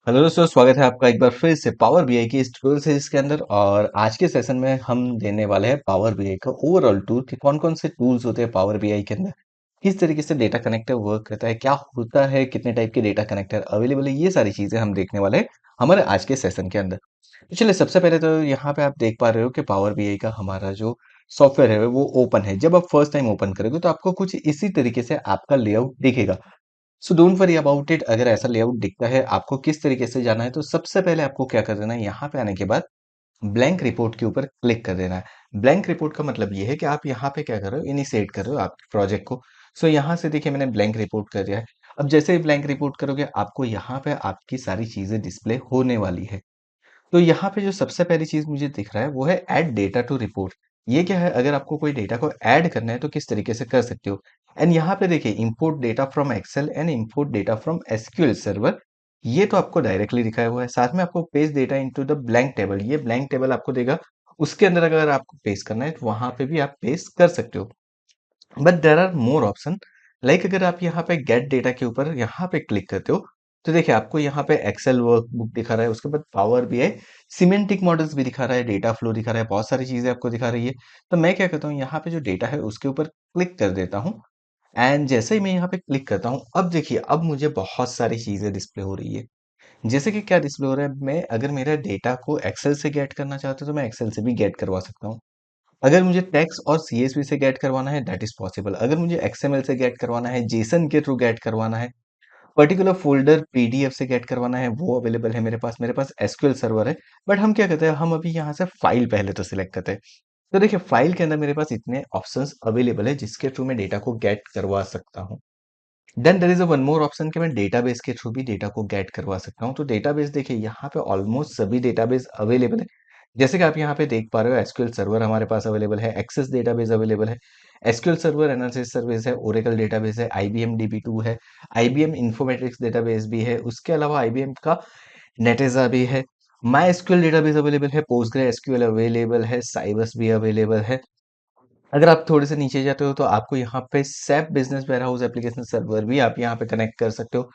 Hello दोस्तों, स्वागत है आपका एक बार फिर से पावर बीआई की इस ट्यूटोरियल सीरीज के अंदर। और आज के सेशन में हम देने वाले हैं पावर बीआई का ओवरऑल टूल कि कौन कौन से टूल्स होते हैं पावर बीआई के अंदर, किस तरीके से डेटा कनेक्टर वर्क करता है, क्या होता है, कितने टाइप के डेटा कनेक्टर अवेलेबल है, ये सारी चीजें हम देखने वाले हैं हमारे आज के सेशन के अंदर। तो चलिए, सबसे पहले तो यहाँ पे आप देख पा रहे हो कि पावर बीआई का हमारा जो सॉफ्टवेयर है वो ओपन है। जब आप फर्स्ट टाइम ओपन करोगे तो आपको कुछ इसी तरीके से आपका लेआउट दिखेगा। So don't worry about it. अगर ऐसा लेआउट दिखता है, आपको किस तरीके से जाना है, तो सबसे पहले आपको क्या कर देना है, यहाँ पे आने के बाद ब्लैंक रिपोर्ट के ऊपर क्लिक कर देना है। ब्लैंक रिपोर्ट का मतलब ये है कि आप यहाँ पे क्या कर रहे हो, इनिशिएट कर रहे हो आपके प्रोजेक्ट को। सो यहाँ से देखिए मैंने ब्लैंक रिपोर्ट कर दिया है। अब जैसे ही ब्लैंक रिपोर्ट करोगे, आपको यहाँ पे आपकी सारी चीजें डिस्प्ले होने वाली है। तो यहाँ पे जो सबसे पहली चीज मुझे दिख रहा है वो है ऐड डेटा टू रिपोर्ट। ये क्या है, अगर आपको कोई डेटा को ऐड करना है तो किस तरीके से कर सकते हो। एंड यहाँ पे देखिए import data from Excel and import data from SQL server. ये तो आपको डायरेक्टली दिखाया हुआ है। साथ में आपको paste data into the blank table, ये ब्लैंक टेबल आपको देगा। उसके अंदर अगर आपको पेस्ट करना है तो वहां पे भी आप पेस्ट कर सकते हो। But there are more option. Like अगर आप यहाँ पे गेट डेटा के ऊपर यहाँ पे क्लिक करते हो, तो देखिए आपको यहाँ पे एक्सेल वर्कबुक दिखा रहा है, उसके बाद पावर बीआई सिमेंटिक मॉडल्स भी दिखा रहा है, डेटा फ्लो दिखा रहा है, बहुत सारी चीजें आपको दिखा रही है। तो मैं क्या करता हूँ, यहाँ पे जो डेटा है उसके ऊपर क्लिक कर देता हूँ। एंड जैसे ही मैं यहाँ पे क्लिक करता हूँ, अब देखिए अब मुझे बहुत सारी चीजें डिस्प्ले हो रही है। जैसे कि क्या डिस्प्ले हो रहा है, मैं अगर मेरा डेटा को एक्सेल से गेट करना चाहता हूँ तो मैं एक्सेल से भी गेट करवा सकता हूँ। अगर मुझे टेक्स्ट और सीएसवी से गेट करवाना है, दैट इज पॉसिबल। अगर मुझे एक्सएमएल से गेट करवाना है, जेसन के थ्रू गेट करवाना है, पर्टिकुलर फोल्डर पीडीएफ से गेट करवाना है, वो अवेलेबल है मेरे पास एसक्यूएल सर्वर है। बट हम क्या करते हैं, हम अभी यहाँ से फाइल पहले तो सिलेक्ट करते हैं। तो देखिए फाइल के अंदर मेरे पास इतने ऑप्शंस अवेलेबल है जिसके थ्रू मैं डेटा को गेट करवा सकता हूँ। Then there is a one more option कि मैं डेटाबेस के थ्रू भी डेटा को गेट करवा सकता हूँ। तो डेटाबेस देखिए यहाँ पे ऑलमोस्ट सभी डेटाबेस अवेलेबल है। जैसे कि आप यहाँ पे देख पा रहे हो, एसक्यूएल सर्वर हमारे पास अवेलेबल है, एक्सेस डेटाबेस अवेलेबल है, एसक्यूएल सर्वर एनालिसिस सर्विस है, ओरेकल डेटाबेस है, आईबीएम डीबी2 है, आईबीएम इन्फॉर्मेटिक्स डेटाबेस भी है, उसके अलावा आईबीएम का नेटेजा भी है, माई एसक्यूएल डेटाबेस अवेलेबल है, पोस्टग्रे एसक्यूएल अवेलेबल है, साइबस भी अवेलेबल है। अगर आप थोड़े से नीचे जाते हो तो आपको यहाँ पे SAP business warehouse application server भी आप यहाँ पे कनेक्ट कर सकते हो।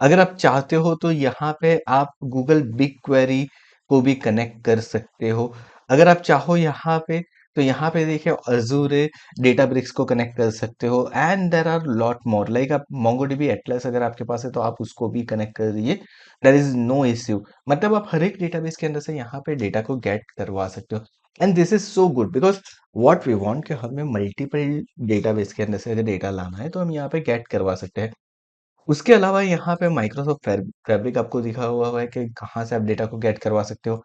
अगर आप चाहते हो तो यहाँ पे आप गूगल बिग क्वेरी को भी कनेक्ट कर सकते हो। अगर आप चाहो यहाँ पे, तो यहाँ पे देखिए अजूरे डेटाब्रिक्स को कनेक्ट कर सकते हो। And there are lot more, like आप मोंगोडीबी एटलस अगर आपके पास है तो आप उसको भी कनेक्ट कर दीजिए। There is no issue. मतलब आप हर एक डेटाबेस के अंदर से यहाँ पे डेटा को गेट करवा सकते हो। And this is so good because what we want कि हमें मल्टीपल डेटाबेस के अंदर से अगर डेटा लाना है तो हम यहाँ पे गेट करवा सकते हैं। उसके अलावा यहाँ पे माइक्रोसॉफ्ट फैब्रिक आपको दिखा हुआ है कि कहाँ से आप डेटा को गेट करवा सकते हो।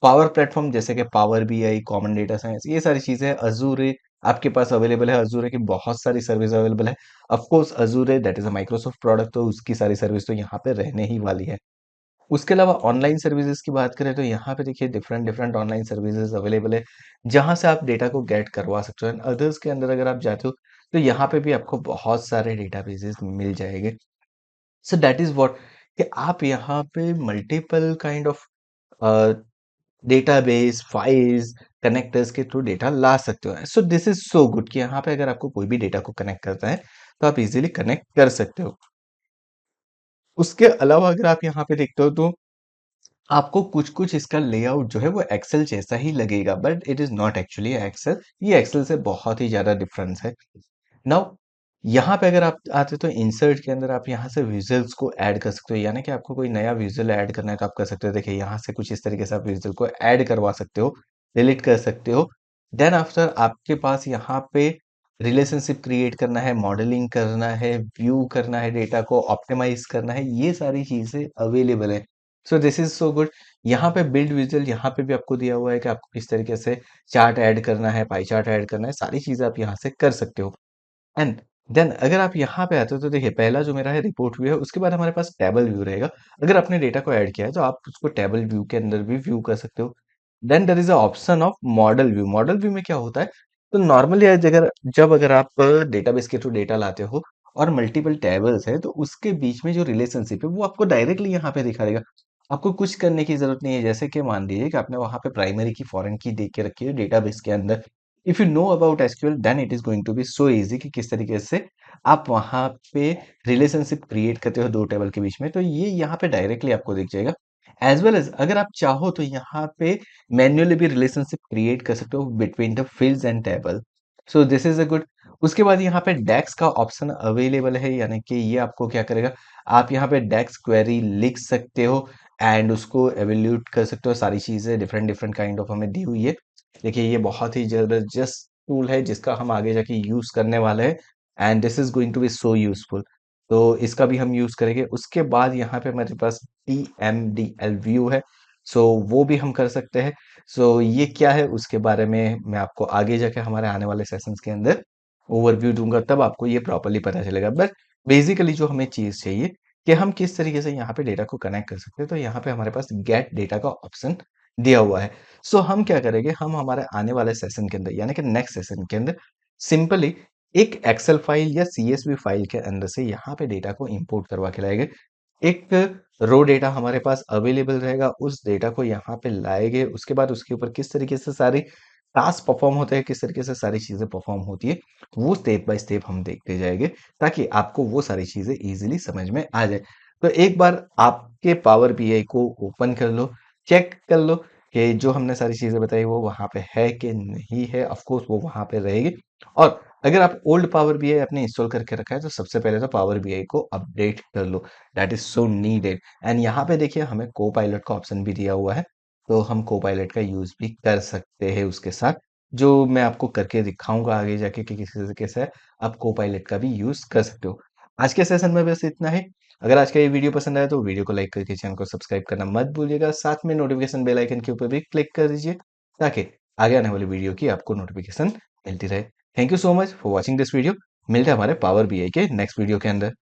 पावर प्लेटफॉर्म जैसे कि power BI, common data science, ये सारी चीजें अजूरे आपके पास अवेलेबल है। अजूरे की बहुत सारी सर्विस अवेलेबल है। Of course अजूरे that is a Microsoft product, तो उसकी सारी सर्विस तो यहाँ पे रहने ही वाली है। उसके अलावा ऑनलाइन सर्विसेज की बात करें तो यहाँ पे देखिए different different online services available है, जहाँ से आप डेटा को गेट करवा सकते हो। एंड अदर्स के अंदर अगर आप जाते हो तो यहाँ पे भी आपको बहुत सारे डेटाबेसेस मिल जाएंगे। सो दैट इज व्हाट कि आप यहाँ पे multiple kind of database files connectors के थ्रू डेटा ला सकते हो। So this is so good कि यहाँ पे अगर आपको कोई भी डेटा को कनेक्ट करता है तो आप इजीली कनेक्ट कर सकते हो। उसके अलावा अगर आप यहाँ पे देखते हो तो आपको कुछ कुछ इसका लेआउट जो है वो एक्सेल जैसा ही लगेगा, but it is not actually Excel. ये एक्सेल से बहुत ही ज्यादा डिफरेंस है। नाउ यहाँ पे अगर आप आते हो तो इंसर्ट के अंदर आप यहाँ से विजुअल्स को ऐड कर सकते हो, यानी कि आपको कोई नया विजुअल ऐड करना है तो आप कर सकते हो। देखिए यहाँ से कुछ इस तरीके से आप विजुअल को ऐड करवा सकते हो, डिलीट कर सकते हो। देन आफ्टर आपके पास यहाँ पे रिलेशनशिप क्रिएट करना है, मॉडलिंग करना है, व्यू करना है, डेटा को ऑप्टिमाइज करना है, ये सारी चीजें अवेलेबल है। So this is so good. यहाँ पे बिल्ड विजुअल, यहाँ पे भी आपको दिया हुआ है कि आपको किस तरीके से चार्ट ऐड करना है, पाई चार्ट ऐड करना है, सारी चीजें आप यहाँ से कर सकते हो। एंड देन अगर आप यहाँ पे आते हो तो देखिए पहला जो मेरा है रिपोर्ट व्यू है, उसके बाद हमारे पास टेबल व्यू रहेगा। अगर आपने डेटा को ऐड किया है तो आप उसको टेबल व्यू के अंदर भी व्यू कर सकते हो। Then there is a option of model view. Model view में क्या होता है, तो नॉर्मली अगर जब अगर आप डेटाबेस के थ्रू डेटा लाते हो और मल्टीपल टेबल्स है तो उसके बीच में जो रिलेशनशिप है वो आपको डायरेक्टली यहाँ पे दिखा देगा। आपको कुछ करने की जरूरत नहीं है। जैसे कि मान लीजिए कि आपने वहां पे प्राइमरी की फॉरेन की देख के रखी है डेटाबेस के अंदर, if you know about SQL then it is going to be so easy कि किस तरीके से आप वहां पे रिलेशनशिप क्रिएट करते हो दो टेबल के बीच में, तो ये यहाँ पे डायरेक्टली आपको दिख जाएगा। एज वेल एज अगर आप चाहो तो यहाँ पे मैन्युअली भी रिलेशनशिप क्रिएट कर सकते हो between the fields and table. So this is a good. उसके बाद यहाँ पे डेक्स का ऑप्शन अवेलेबल है, यानी कि ये आपको क्या करेगा, आप यहाँ पे डेक्स क्वेरी लिख सकते हो एंड उसको एवेल्यूट कर सकते हो। सारी चीजें डिफरेंट डिफरेंट काइंड ऑफ हमें दी हुई है। देखिए ये बहुत ही जबरदस्त टूल है जिसका हम आगे जाके यूज करने वाले हैं and this is going to be so useful. तो इसका भी हम यूज करेंगे। उसके बाद यहाँ पे हमारे पास TMDL व्यू है, सो वो भी हम कर सकते हैं। सो ये क्या है उसके बारे में मैं आपको आगे जाके हमारे आने वाले सेशंस के अंदर ओवरव्यू दूंगा, तब आपको ये प्रॉपरली पता चलेगा। बट बेसिकली जो हमें चीज चाहिए कि हम किस तरीके से यहाँ पे डेटा को कनेक्ट कर सकते हैं, तो यहाँ पे हमारे पास गेट डेटा का ऑप्शन दिया हुआ है। सो हम क्या करेंगे, हम हमारे आने वाले सेशन के अंदर यानी कि नेक्स्ट सेशन के अंदर सिंपली एक एक्सेल फाइल या CSV फाइल के अंदर से यहाँ पे डेटा को इंपोर्ट करवा के लाएंगे। एक रो डेटा हमारे पास अवेलेबल रहेगा, उस डेटा को यहाँ पे लाएंगे। उसके बाद उसके ऊपर किस तरीके से सारे टास्क परफॉर्म होते हैं, किस तरीके से सारी चीजें परफॉर्म होती है, वो स्टेप बाय स्टेप हम देखते जाएंगे ताकि आपको वो सारी चीजें इजीली समझ में आ जाए। तो एक बार आपके पावर BI को ओपन कर लो, चेक कर लो कि जो हमने सारी चीजें बताई वो वहां पे है कि नहीं है। ऑफ कोर्स वो वहां पे रहेगी। और अगर आप ओल्ड पावर BI आपने इंस्टॉल करके रखा है तो सबसे पहले तो पावर BI को अपडेट कर लो, that is so needed. And यहाँ पे देखिए हमें को पायलट का ऑप्शन भी दिया हुआ है, तो हम को पायलट का यूज भी कर सकते हैं उसके साथ, जो मैं आपको करके दिखाऊंगा आगे जाके कि किस तरीके से आप को पायलट का भी यूज कर सकते हो। आज के सेशन में बस इतना ही। अगर आज का ये वीडियो पसंद आया तो वीडियो को लाइक करके चैनल को सब्सक्राइब करना मत भूलिएगा। साथ में नोटिफिकेशन बेल आइकन के ऊपर भी क्लिक कर दीजिए ताकि आगे आने वाली वीडियो की आपको नोटिफिकेशन मिलती रहे। Thank you so much for watching this video. मिलते हैं हमारे पावर BI के नेक्स्ट वीडियो के अंदर।